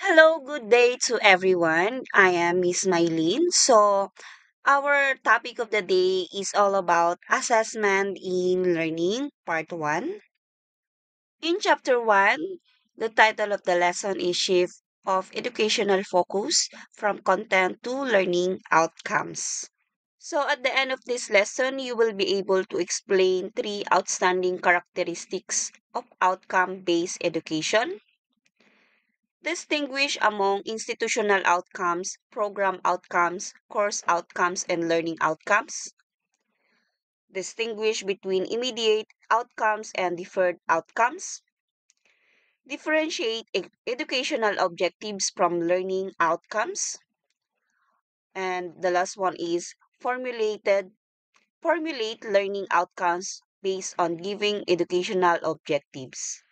Hello, good day to everyone. I am Miss Mylene. Our topic of the day is all about assessment in learning, part 1. In chapter 1, the title of the lesson is Shift of Educational Focus from Content to Learning Outcomes. So, at the end of this lesson, you will be able to explain three outstanding characteristics of outcome based education. Distinguish among institutional outcomes, program outcomes, course outcomes, and learning outcomes. Distinguish between immediate outcomes and deferred outcomes. Differentiate educational objectives from learning outcomes. And the last one is formulate learning outcomes based on giving educational objectives.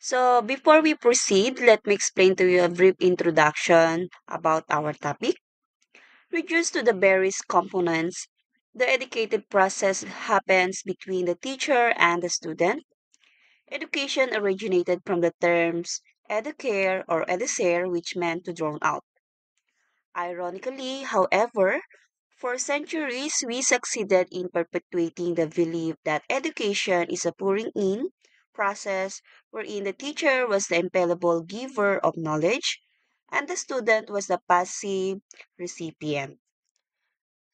So before we proceed, let me explain to you a brief introduction about our topic. Reduced to the various components, the educative process happens between the teacher and the student. Education originated from the terms educare or educere, which meant to drown out. Ironically, however, for centuries we succeeded in perpetuating the belief that education is a pouring in process wherein the teacher was the infallible giver of knowledge and the student was the passive recipient.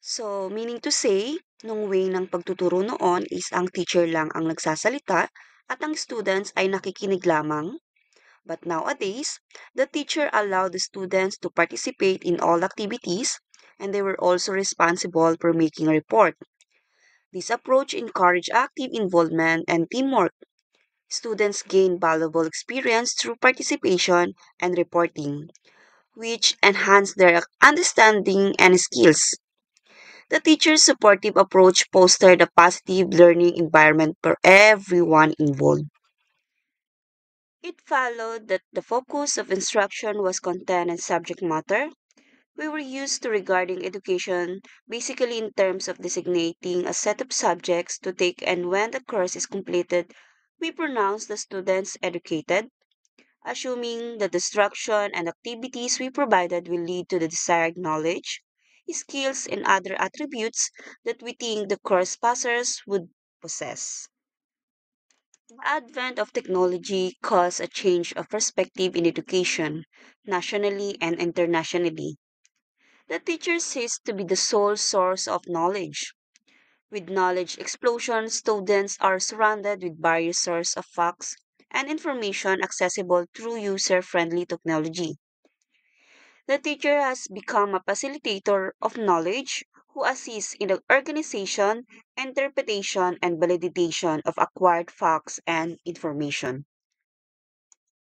So, meaning to say, nung way ng pagtuturo noon is ang teacher lang ang nagsasalita at ang students ay nakikinig lamang. But nowadays, the teacher allowed the students to participate in all activities and they were also responsible for making a report. This approach encouraged active involvement and teamwork. Students gain valuable experience through participation and reporting, which enhance their understanding and skills. The teacher's supportive approach fostered a positive learning environment for everyone involved. It followed that the focus of instruction was content and subject matter. We were used to regarding education basically in terms of designating a set of subjects to take, and when the course is completed, we pronounce the students educated, assuming that the instruction and activities we provided will lead to the desired knowledge, skills, and other attributes that we think the course passers would possess. The advent of technology caused a change of perspective in education, nationally and internationally. The teacher ceased to be the sole source of knowledge. With knowledge explosion, students are surrounded with various sources of facts and information accessible through user-friendly technology. The teacher has become a facilitator of knowledge who assists in the organization, interpretation, and validation of acquired facts and information.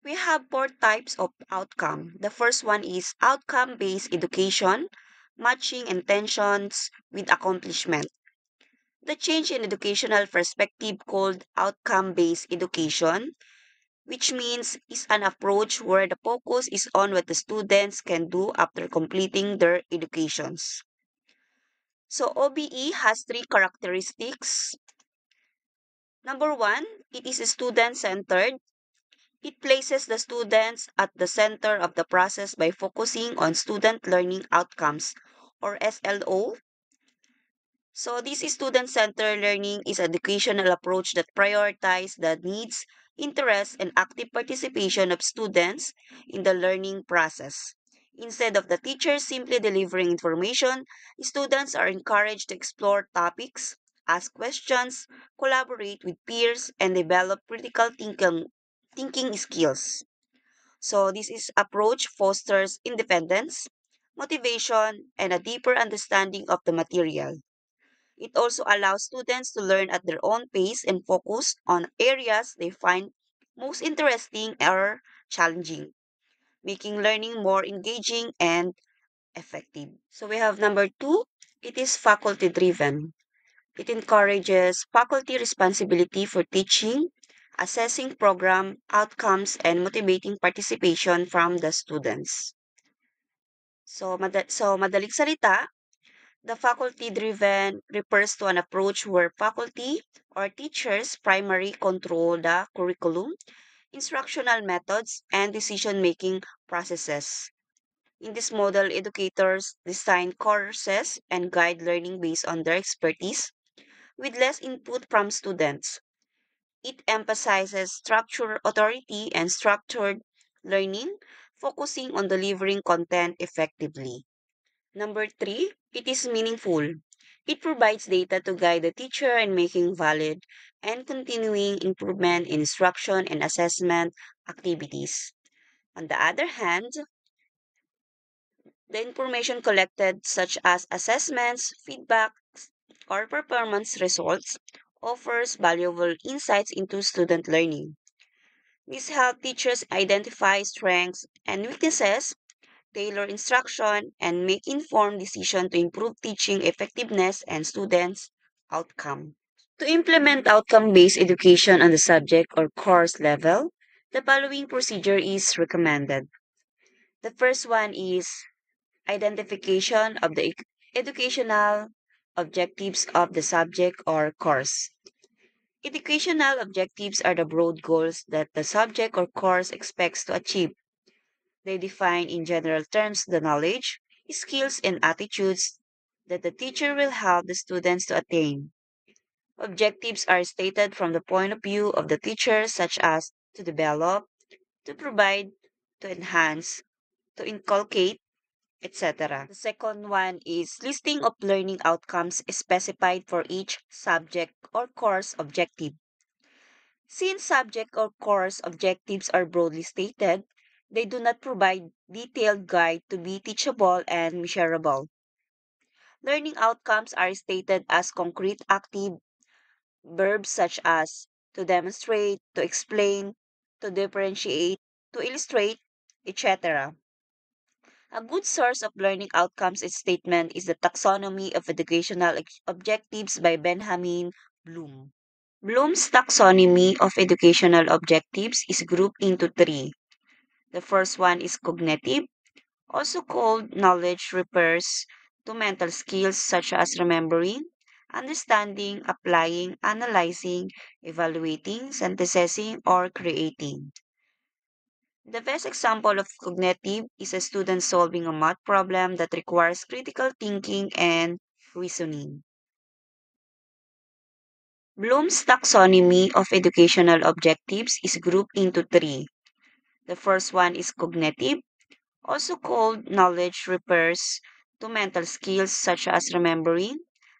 We have four types of outcome. The first one is outcome based education, matching intentions with accomplishment. The change in educational perspective called outcome based education, which means is an approach where the focus is on what the students can do after completing their educations. So OBE has three characteristics. Number one, it is student centered. It places the students at the center of the process by focusing on student learning outcomes or SLO. So this student-centered learning is an educational approach that prioritizes the needs, interests, and active participation of students in the learning process. Instead of the teacher simply delivering information, students are encouraged to explore topics, ask questions, collaborate with peers, and develop thinking skills. So approach fosters independence, motivation, and a deeper understanding of the material. It also allows students to learn at their own pace and focus on areas they find most interesting or challenging, making learning more engaging and effective. So we have number two, it is faculty driven. It encourages faculty responsibility for teaching, assessing program outcomes, and motivating participation from the students. So madaling salita, the faculty-driven refers to an approach where faculty or teachers primarily control the curriculum, instructional methods, and decision-making processes. In this model, educators design courses and guide learning based on their expertise, with less input from students. It emphasizes structured authority and structured learning, focusing on delivering content effectively. Number three, it is meaningful. It provides data to guide the teacher in making valid and continuing improvement in instruction and assessment activities. On the other hand, the information collected, such as assessments, feedback, or performance results, offers valuable insights into student learning. This helps teachers identify strengths and weaknesses, tailor instruction, and make informed decisions to improve teaching effectiveness and students' outcome. To implement outcome-based education on the subject or course level, the following procedure is recommended. The first one is identification of the educational objectives of the subject or course. Educational objectives are the broad goals that the subject or course expects to achieve. They define in general terms the knowledge, skills, and attitudes that the teacher will help the students to attain. Objectives are stated from the point of view of the teacher, such as to develop, to provide, to enhance, to inculcate, etc. The second one is listing of learning outcomes specified for each subject or course objective. Since subject or course objectives are broadly stated, they do not provide detailed guide to be teachable and measurable. Learning outcomes are stated as concrete active verbs such as to demonstrate, to explain, to differentiate, to illustrate, etc. A good source of learning outcomes statement is the Taxonomy of Educational Objectives by Benjamin Bloom. Bloom's taxonomy of educational objectives is grouped into three. The first one is cognitive, also called knowledge, refers to mental skills such as remembering, understanding, applying, analyzing, evaluating, synthesizing, or creating. The best example of cognitive is a student solving a math problem that requires critical thinking and reasoning. Bloom's taxonomy of educational objectives is grouped into three. The first one is cognitive, also called knowledge, refers to mental skills such as remembering,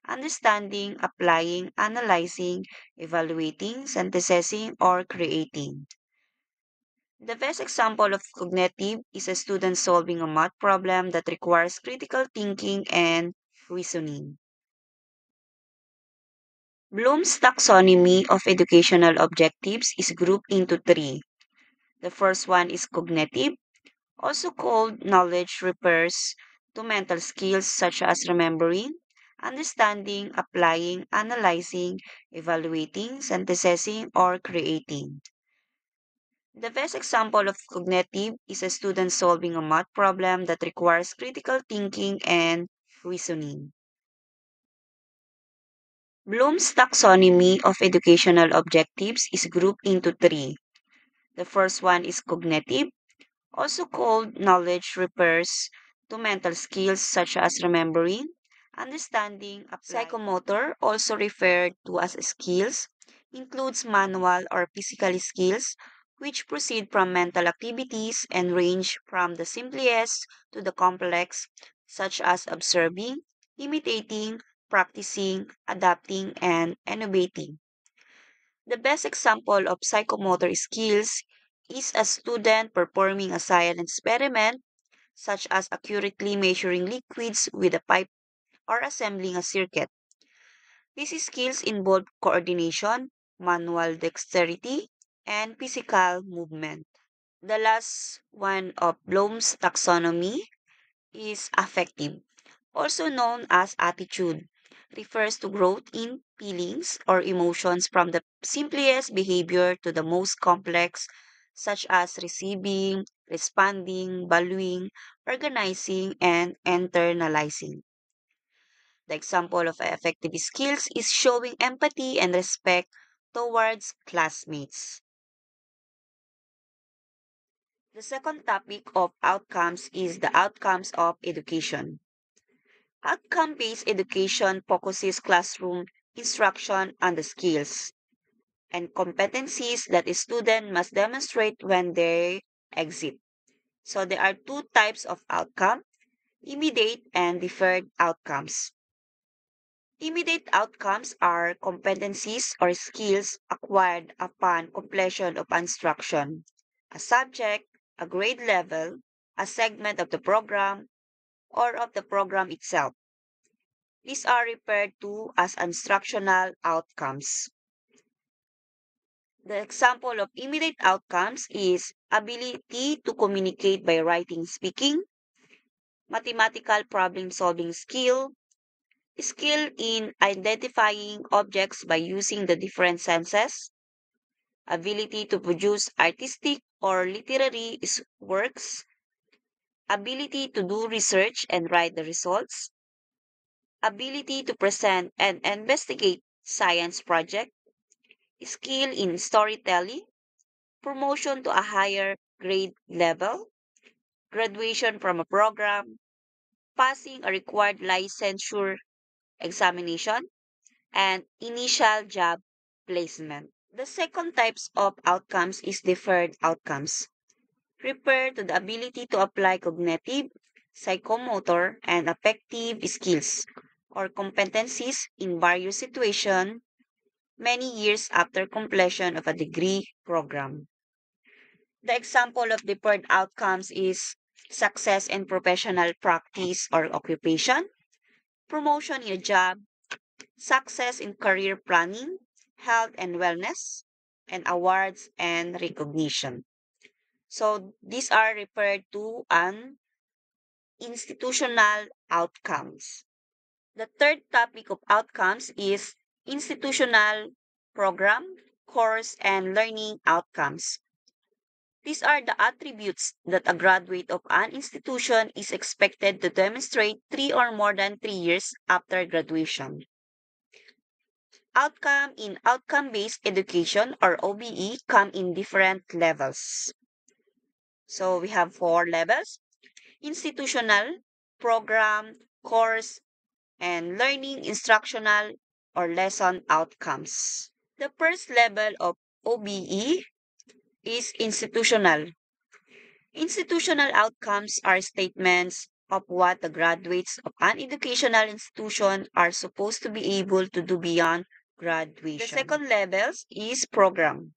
understanding, applying, analyzing, evaluating, synthesizing, or creating. The best example of cognitive is a student solving a math problem that requires critical thinking and reasoning. Bloom's taxonomy of educational objectives is grouped into three. The first one is cognitive, also called knowledge, refers to mental skills such as remembering, understanding, applying, analyzing, evaluating, synthesizing, or creating. The best example of cognitive is a student solving a math problem that requires critical thinking and reasoning. Bloom's taxonomy of educational objectives is grouped into three. The first one is cognitive, also called knowledge, refers to mental skills such as remembering, understanding, psychomotor, also referred to as skills, includes manual or physical skills, which proceed from mental activities and range from the simplest to the complex, such as observing, imitating, practicing, adapting, and innovating. The best example of psychomotor skills is a student performing a science experiment, such as accurately measuring liquids with a pipe or assembling a circuit. These skills involve coordination, manual dexterity, and physical movement. The last one of Bloom's taxonomy is affective, also known as attitude, refers to growth in feelings or emotions from the simplest behavior to the most complex, such as receiving, responding, valuing, organizing, and internalizing. The example of affective skills is showing empathy and respect towards classmates. The second topic of outcomes is the outcomes of education. Outcome-based education focuses classroom instruction on the skills and competencies that a student must demonstrate when they exit. So there are two types of outcome, immediate and deferred outcomes. Immediate outcomes are competencies or skills acquired upon completion of instruction, a subject, a grade level, a segment of the program, or of the program itself. These are referred to as instructional outcomes. The example of immediate outcomes is ability to communicate by writing speaking, mathematical problem solving skill, skill in identifying objects by using the different senses, ability to produce artistic or literary works, ability to do research and write the results, ability to present and investigate science project, skill in storytelling, promotion to a higher grade level, graduation from a program, passing a required licensure examination, and initial job placement. The second types of outcomes is deferred outcomes. Refer to the ability to apply cognitive, psychomotor, and affective skills or competencies in various situations many years after completion of a degree program. The example of deferred outcomes is success in professional practice or occupation, promotion in a job, success in career planning, health and wellness, and awards and recognition. So these are referred to an institutional outcomes. The third topic of outcomes is institutional program, course, and learning outcomes. These are the attributes that a graduate of an institution is expected to demonstrate 3 or more than 3 years after graduation. Outcome in outcome-based education or OBE come in different levels. So we have 4 levels: institutional, program, course, and learning instructional or lesson outcomes. The first level of OBE is institutional. Institutional outcomes are statements of what the graduates of an educational institution are supposed to be able to do beyond graduation. The second level is program.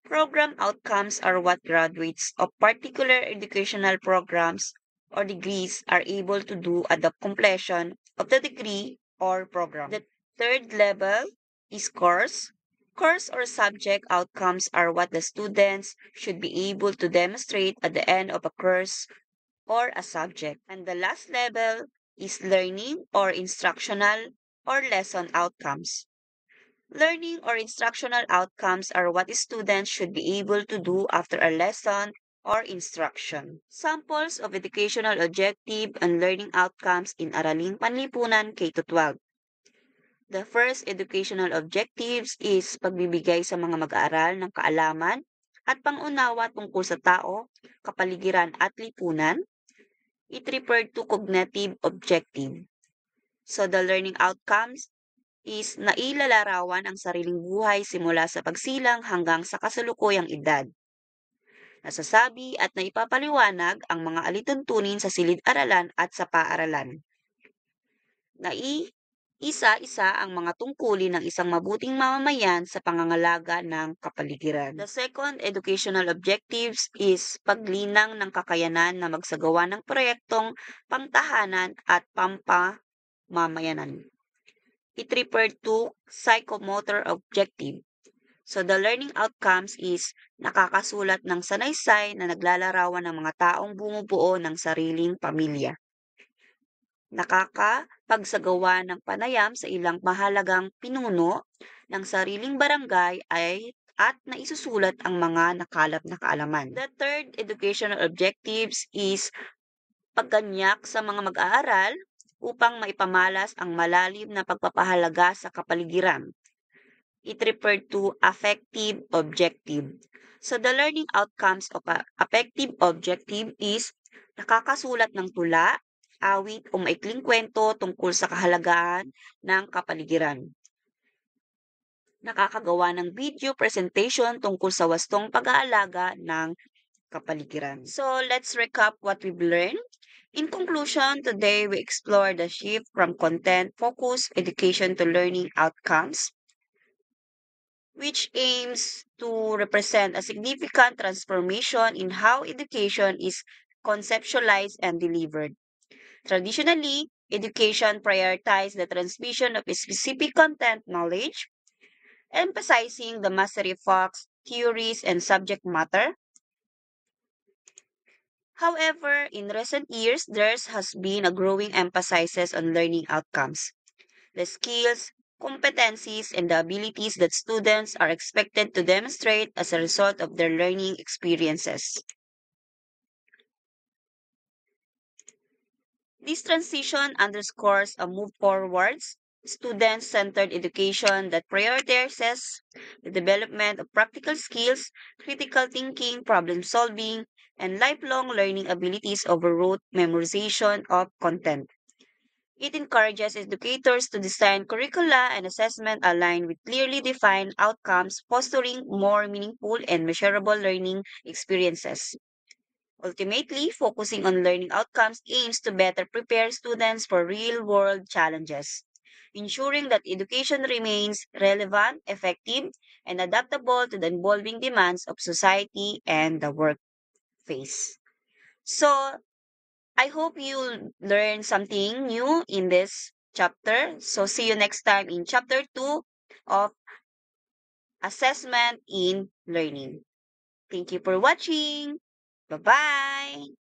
Program outcomes are what graduates of particular educational programs or degrees are able to do at the completion of the degree or program. The third level is course. Course or subject outcomes are what the students should be able to demonstrate at the end of a course or a subject. And the last level is learning or instructional or lesson outcomes. Learning or instructional outcomes are what students should be able to do after a lesson or instruction. Samples of educational objective and learning outcomes in Araling Panlipunan K-12. The first educational objectives is pagbibigay sa mga mag-aaral ng kaalaman at pangunawa tungkol sa tao, kapaligiran at lipunan. It referred to cognitive objective. So the learning outcomes is nailalarawan ang sariling buhay simula sa pagsilang hanggang sa kasalukuyang edad. Nasasabi at naipapaliwanag ang mga alituntunin sa silid-aralan at sa paaralan. Isa-isa ang mga tungkulin ng isang mabuting mamamayan sa pangangalaga ng kapaligiran. The second educational objectives is paglinang ng kakayanan na magsagawa ng proyektong pangtahanan at pampamamayanan. It referred to psychomotor objective. So the learning outcomes is nakakasulat ng sanaysay na naglalarawan ng mga taong bumubuo ng sariling pamilya. Nakakapagsagawa ng panayam sa ilang mahalagang pinuno ng sariling barangay at naisusulat ang mga nakalap na kaalaman. The third educational objectives is pagganyak sa mga mag-aaral upang maipamalas ang malalim na pagpapahalaga sa kapaligiran. It referred to affective objective. So the learning outcomes of a affective objective is nakakasulat ng tula, awit o maikling kwento tungkol sa kahalagahan ng kapaligiran. Nakakagawa ng video presentation tungkol sa wastong pag-aalaga ng kapaligiran. So let's recap what we've learned. In conclusion, today we explore the shift from content-focused education to learning outcomes, which aims to represent a significant transformation in how education is conceptualized and delivered. Traditionally, education prioritized the transmission of a specific content knowledge, emphasizing the mastery of facts, theories, and subject matter. However, in recent years, there has been a growing emphasis on learning outcomes, the skills, competencies, and the abilities that students are expected to demonstrate as a result of their learning experiences. This transition underscores a move forwards, student-centered education that prioritizes the development of practical skills, critical thinking, problem solving, and lifelong learning abilities over rote memorization of content. It encourages educators to design curricula and assessment aligned with clearly defined outcomes, fostering more meaningful and measurable learning experiences. Ultimately, focusing on learning outcomes aims to better prepare students for real world challenges, ensuring that education remains relevant, effective, and adaptable to the evolving demands of society and the workplace. So, I hope you learn something new in this chapter. So, see you next time in chapter 2 of Assessment in Learning. Thank you for watching. Bye bye.